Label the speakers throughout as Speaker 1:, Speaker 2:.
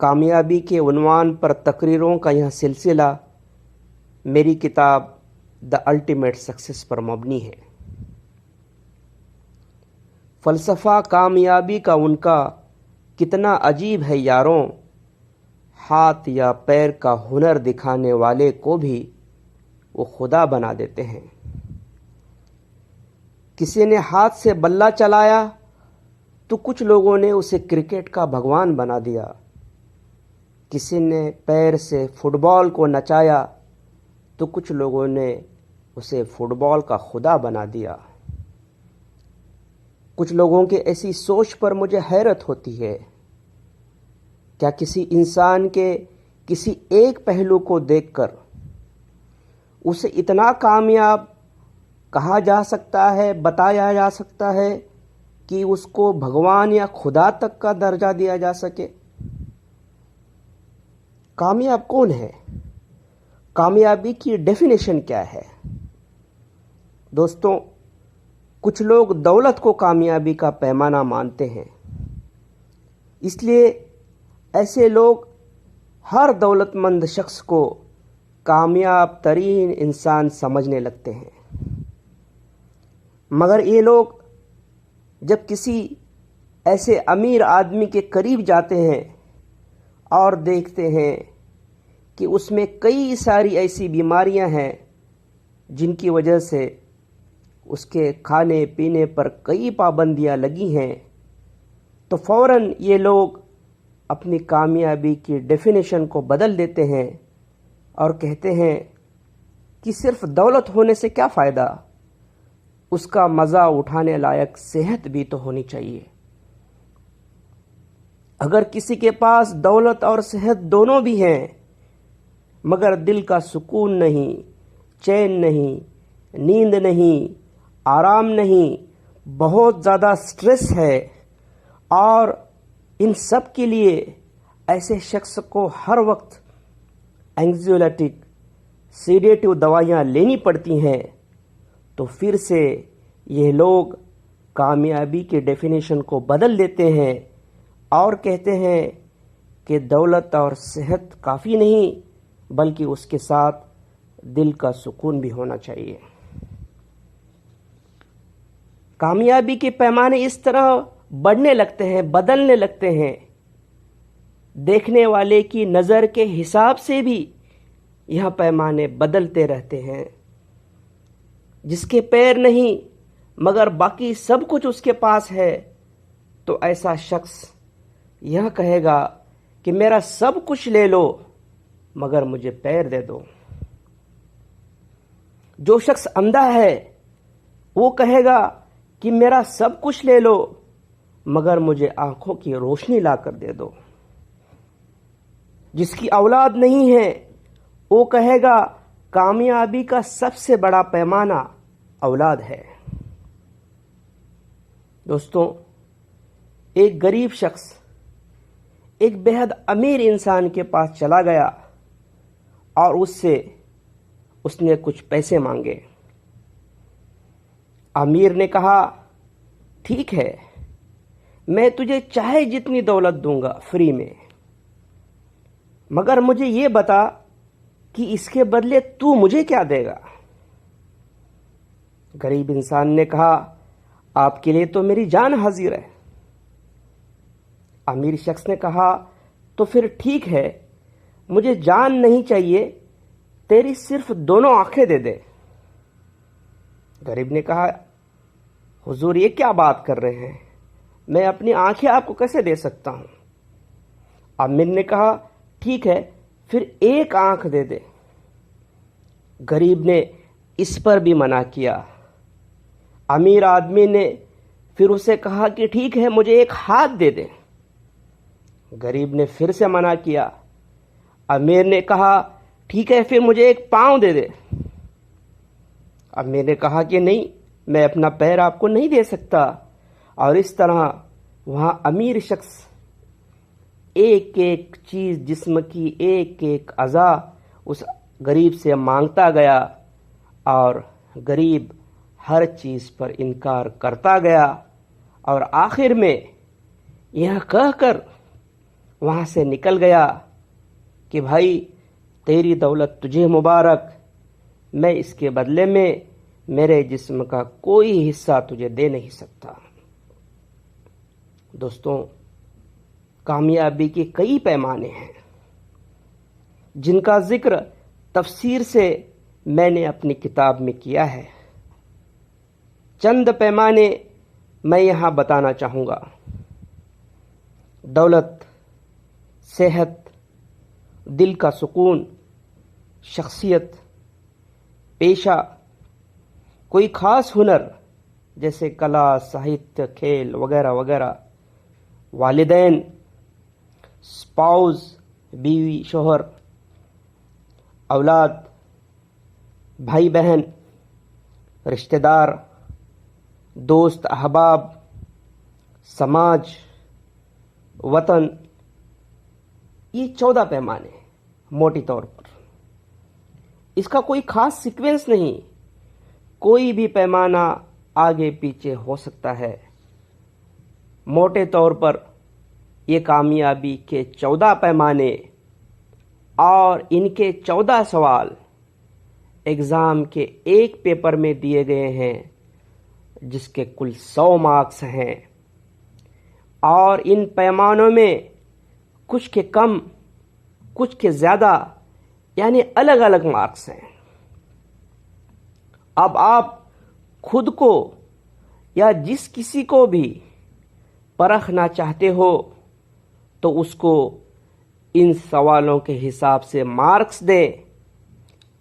Speaker 1: کامیابی کے عنوان پر تقریروں کا یہ سلسلہ میری کتاب دا الٹیمیٹ سکسیس پر مبنی ہے۔ فلسفہ کامیابی کا ان کا کتنا عجیب ہے یاروں، ہاتھ یا پیر کا ہنر دکھانے والے کو بھی وہ خدا بنا دیتے ہیں۔ کسی نے ہاتھ سے بلہ چلایا تو کچھ لوگوں نے اسے کرکٹ کا بھگوان بنا دیا، کسی نے پیر سے فٹ بال کو نچایا تو کچھ لوگوں نے اسے فٹ بال کا خدا بنا دیا۔ کچھ لوگوں کی ایسی سوچ پر مجھے حیرت ہوتی ہے۔ کیا کسی انسان کے کسی ایک پہلو کو دیکھ کر اسے اتنا کامیاب کہا جا سکتا ہے، بتایا جا سکتا ہے کہ اس کو بھگوان یا خدا تک کا درجہ دیا جا سکے؟ کامیاب کون ہے؟ کامیابی کی ڈیفینیشن کیا ہے؟ دوستوں، کچھ لوگ دولت کو کامیابی کا پیمانہ مانتے ہیں، اس لیے ایسے لوگ ہر دولت مند شخص کو کامیاب ترین انسان سمجھنے لگتے ہیں۔ مگر یہ لوگ جب کسی ایسے امیر آدمی کے قریب جاتے ہیں اور دیکھتے ہیں کہ اس میں کئی ساری ایسی بیماریاں ہیں جن کی وجہ سے اس کے کھانے پینے پر کئی پابندیاں لگی ہیں، تو فوراً یہ لوگ اپنی کامیابی کی ڈیفینیشن کو بدل دیتے ہیں اور کہتے ہیں کہ صرف دولت ہونے سے کیا فائدہ، اس کا مزہ اٹھانے لائق صحت بھی تو ہونی چاہیے۔ اگر کسی کے پاس دولت اور صحت دونوں بھی ہیں مگر دل کا سکون نہیں، چین نہیں، نیند نہیں، آرام نہیں، بہت زیادہ سٹریس ہے، اور ان سب کے لیے ایسے شخص کو ہر وقت اینگزائٹک سیڈیٹو دوائیاں لینی پڑتی ہیں، تو پھر سے یہ لوگ کامیابی کے ڈیفینیشن کو بدل دیتے ہیں اور کہتے ہیں کہ دولت اور صحت کافی نہیں بلکہ اس کے ساتھ دل کا سکون بھی ہونا چاہیے۔ کامیابی کے پیمانے اس طرح بڑھنے لگتے ہیں، بدلنے لگتے ہیں، دیکھنے والے کی نظر کے حساب سے بھی یہ پیمانے بدلتے رہتے ہیں۔ جس کے پیر نہیں مگر باقی سب کچھ اس کے پاس ہے تو ایسا شخص یہ کہے گا کہ میرا سب کچھ لے لو مگر مجھے پیر دے دو۔ جو شخص اندھا ہے وہ کہے گا کہ میرا سب کچھ لے لو مگر مجھے آنکھوں کی روشنی لا کر دے دو۔ جس کی اولاد نہیں ہے وہ کہے گا کامیابی کا سب سے بڑا پیمانہ اولاد ہے۔ دوستوں، ایک غریب شخص ایک بے حد امیر انسان کے پاس چلا گیا اور اس نے کچھ پیسے مانگے۔ امیر نے کہا ٹھیک ہے، میں تجھے چاہے جتنی دولت دوں گا فری میں، مگر مجھے یہ بتا کہ اس کے بدلے تو مجھے کیا دے گا؟ غریب انسان نے کہا آپ کے لیے تو میری جان حاضر ہے۔ امیر شخص نے کہا تو پھر ٹھیک ہے، مجھے جان نہیں چاہیے، تیری صرف دونوں آنکھیں دے دے۔ غریب نے کہا حضور یہ کیا بات کر رہے ہیں، میں اپنی آنکھیں آپ کو کیسے دے سکتا ہوں؟ امیر نے کہا ٹھیک ہے، پھر ایک آنکھ دے دے۔ غریب نے اس پر بھی منع کیا۔ امیر آدمی نے پھر اسے کہا کہ ٹھیک ہے، مجھے ایک ہاتھ دے دے۔ غریب نے پھر سے منع کیا۔ امیر نے کہا ٹھیک ہے، پھر مجھے ایک پاؤں دے دے۔ امیر نے کہا کہ نہیں، میں اپنا پیر آپ کو نہیں دے سکتا۔ اور اس طرح وہاں امیر شخص ایک ایک چیز، جسم کی ایک ایک اعضاء اس غریب سے مانگتا گیا، اور غریب ہر چیز پر انکار کرتا گیا، اور آخر میں یہ کہہ کر وہاں سے نکل گیا کہ بھائی تیری دولت تجھے مبارک، میں اس کے بدلے میں میرے جسم کا کوئی حصہ تجھے دے نہیں سکتا۔ دوستوں، کامیابی کے کئی پیمانے ہیں جن کا ذکر تفسیر سے میں نے اپنی کتاب میں کیا ہے۔ چند پیمانے میں یہاں بتانا چاہوں گا۔ دولت، صحت، دل کا سکون، شخصیت، پیشہ، کوئی خاص ہنر جیسے کلا، ساہتیہ، کھیل وغیرہ وغیرہ، والدین، اسپاؤز، بیوی شوہر، اولاد، بھائی بہن، رشتہ دار، دوست احباب، سماج، وطن، یہ 14 پیمانے موٹی طور پر۔ اس کا کوئی خاص سیکوینس نہیں، کوئی بھی پیمانہ آگے پیچھے ہو سکتا ہے۔ موٹے طور پر یہ کامیابی کے 14 پیمانے اور ان کے 14 سوال ایگزام کے ایک پیپر میں دیے گئے ہیں جس کے کل 100 مارکس ہیں، اور ان پیمانوں میں کچھ کے کم کچھ کے زیادہ یعنی الگ الگ مارکس ہیں۔ اب آپ خود کو یا جس کسی کو بھی پرکھنا چاہتے ہو تو اس کو ان سوالوں کے حساب سے مارکس دیں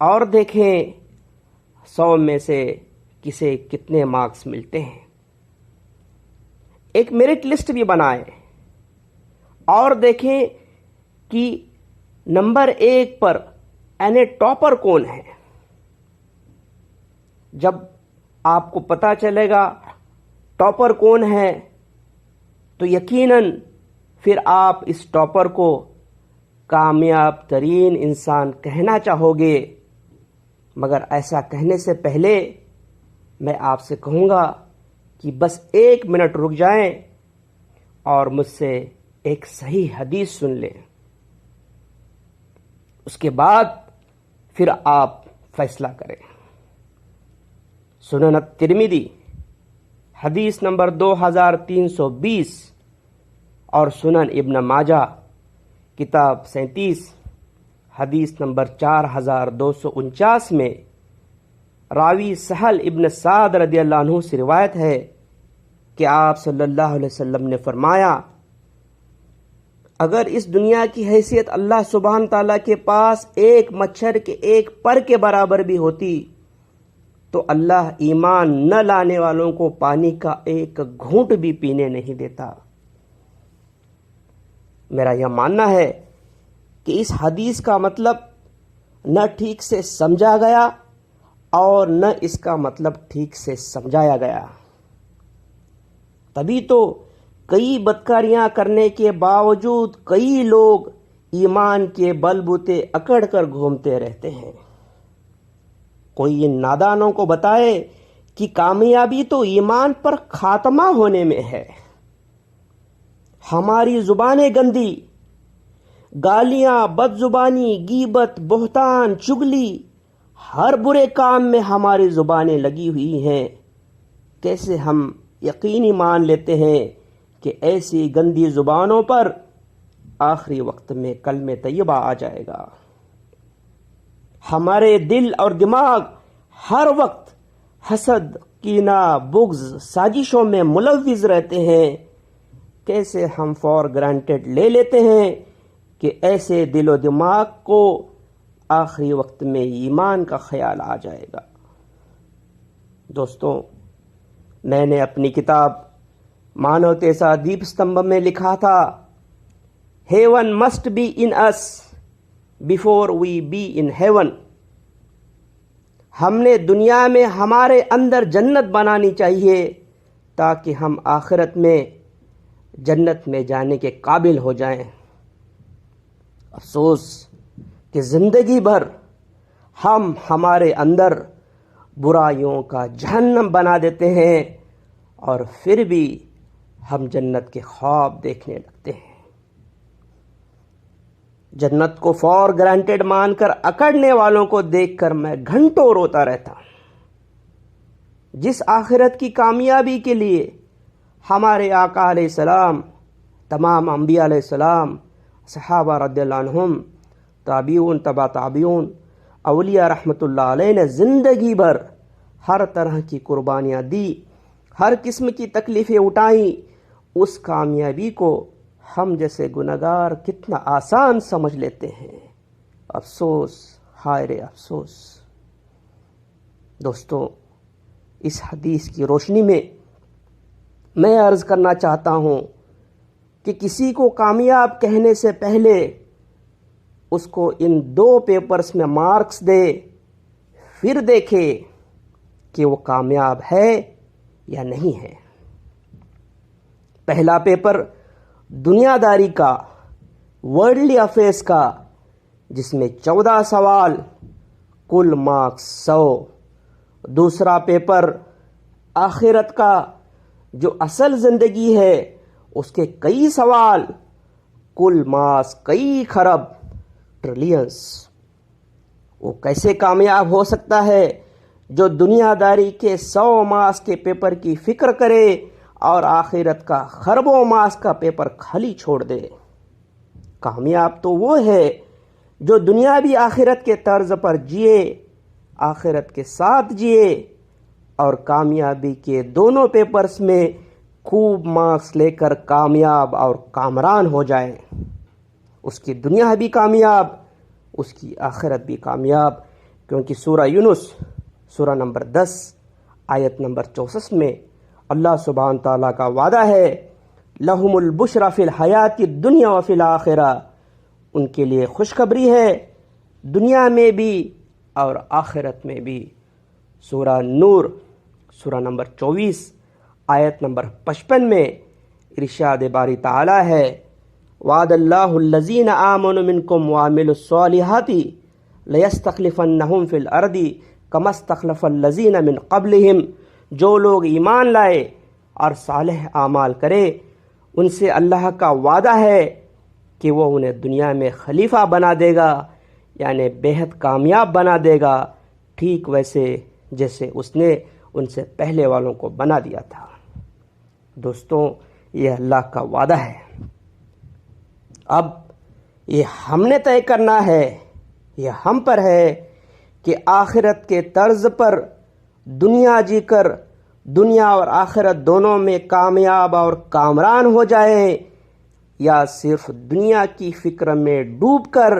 Speaker 1: اور دیکھیں 100 میں سے کسے کتنے مارکس ملتے ہیں۔ ایک میرٹ لسٹ بھی بنائیں اور دیکھیں کہ نمبر 1 پر یعنی ٹاپر کون ہے۔ جب آپ کو پتہ چلے گا ٹاپر کون ہے تو یقیناً پھر آپ اس ٹاپر کو کامیاب ترین انسان کہنا چاہو گے، مگر ایسا کہنے سے پہلے میں آپ سے کہوں گا کہ بس 1 منٹ رک جائیں اور مجھ سے ایک صحیح حدیث سن لیں، اس کے بعد پھر آپ فیصلہ کریں۔ سنن الترمذی حدیث نمبر 2320 اور سنن ابن ماجہ کتاب 37 حدیث نمبر 4249 میں راوی سہل ابن سعد رضی اللہ عنہ سے روایت ہے کہ آپ صلی اللہ علیہ وسلم نے فرمایا، اگر اس دنیا کی حیثیت اللہ سبحانہ تعالیٰ کے پاس ایک مچھر کے ایک پر کے برابر بھی ہوتی تو اللہ ایمان نہ لانے والوں کو پانی کا ایک گھونٹ بھی پینے نہیں دیتا۔ میرا یہ ماننا ہے کہ اس حدیث کا مطلب نہ ٹھیک سے سمجھا گیا اور نہ اس کا مطلب ٹھیک سے سمجھایا گیا۔ تبھی تو کئی بدکاریاں کرنے کے باوجود کئی لوگ ایمان کے بل بوتے اکڑ کر گھومتے رہتے ہیں۔ کوئی ان نادانوں کو بتائے کہ کامیابی تو ایمان پر خاتمہ ہونے میں ہے۔ ہماری زبانیں گندی، گالیاں، بد زبانی، غیبت، بہتان، چگلی، ہر برے کام میں ہماری زبانیں لگی ہوئی ہیں۔ کیسے ہم یقینی مان لیتے ہیں کہ ایسی گندی زبانوں پر آخری وقت میں کلمہ طیبہ آ جائے گا۔ ہمارے دل اور دماغ ہر وقت حسد، کینہ، بغض، سازشوں میں ملوث رہتے ہیں۔ کیسے ہم فار گرانٹیڈ لے لیتے ہیں کہ ایسے دل و دماغ کو آخری وقت میں ایمان کا خیال آ جائے گا۔ دوستوں، میں نے اپنی کتاب مانو تیسا دیپ ستمبھ میں لکھا تھا، heaven must be in us before we be in heaven. ہم نے دنیا میں ہمارے اندر جنت بنانی چاہیے تاکہ ہم آخرت میں جنت میں جانے کے قابل ہو جائیں۔ افسوس کہ زندگی بھر ہم ہمارے اندر برائیوں کا جہنم بنا دیتے ہیں اور پھر بھی ہم جنت کے خواب دیکھنے لگتے ہیں۔ جنت کو فور گرانٹیڈ مان کر اکڑنے والوں کو دیکھ کر میں گھنٹوں روتا رہتا ہوں۔ جس آخرت کی کامیابی کے لیے ہمارے آقا علیہ السلام، تمام انبیاء علیہ السلام، صحابہ رضی اللہ عنہم، تابعون، تبع تابعون، اولیاء رحمۃ اللہ علیہ نے زندگی بھر ہر طرح کی قربانیاں دی، ہر قسم کی تکلیفیں اٹھائیں، اس کامیابی کو ہم جیسے گنہگار کتنا آسان سمجھ لیتے ہیں۔ افسوس، ہائے رے افسوس۔ دوستو، اس حدیث کی روشنی میں میں عرض کرنا چاہتا ہوں کہ کسی کو کامیاب کہنے سے پہلے اس کو ان 2 پیپرز میں مارکس دے، پھر دیکھے کہ وہ کامیاب ہے یا نہیں ہے۔ پہلا پیپر دنیا داری کا، ورلڈلی افیئرس کا، جس میں 14 سوال، کل مارکس 100۔ دوسرا پیپر آخرت کا، جو اصل زندگی ہے، اس کے کئی سوال، کل مارکس کئی خرب، ٹریلینز۔ وہ کیسے کامیاب ہو سکتا ہے جو دنیا داری کے 100 مارکس کے پیپر کی فکر کرے اور آخرت کا خربوں مارکس کا پیپر خالی چھوڑ دے؟ کامیاب تو وہ ہے جو دنیاوی آخرت کے طرز پر جیے، آخرت کے ساتھ جیے، اور کامیابی کے دونوں پیپرز میں خوب مارکس لے کر کامیاب اور کامران ہو جائے۔ اس کی دنیا بھی کامیاب، اس کی آخرت بھی کامیاب، کیونکہ سورہ یونس، سورہ نمبر 10، آیت نمبر 64 میں اللہ سبحانہ تعالیٰ کا وعدہ ہے، لَهُمُ الْبُشْرَى فِي الْحَيَاةِ الدُّنْيَا وَفِي الْآخِرَةِ، ان کے لیے خوشخبری ہے دنیا میں بھی اور آخرت میں بھی۔ سورہ نور، سورہ نمبر 24، آیت نمبر 55 میں ارشاد باری تعالیٰ ہے، وعد اللہ الذین آمنوا منکم وعملوا الصالحات لیستخلفنہم فی الارض کما استخلف الذین من قبلہم، جو لوگ ایمان لائے اور صالح اعمال کرے ان سے اللہ کا وعدہ ہے کہ وہ انہیں دنیا میں خلیفہ بنا دے گا، یعنی بہت کامیاب بنا دے گا، ٹھیک ویسے جیسے اس نے ان سے پہلے والوں کو بنا دیا تھا۔ دوستوں، یہ اللہ کا وعدہ ہے۔ اب یہ ہم نے طے کرنا ہے، یہ ہم پر ہے کہ آخرت کے طرز پر دنیا جی کر دنیا اور آخرت دونوں میں کامیاب اور کامران ہو جائے، یا صرف دنیا کی فکر میں ڈوب کر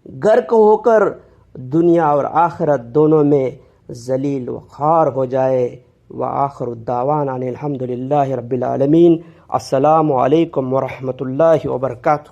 Speaker 1: غرق ہو کر دنیا اور آخرت دونوں میں ذلیل و خوار ہو جائے۔ وآخر الدعوانا ان الحمد للہ رب العالمین۔ السلام علیکم ورحمۃ اللہ وبرکاتہ۔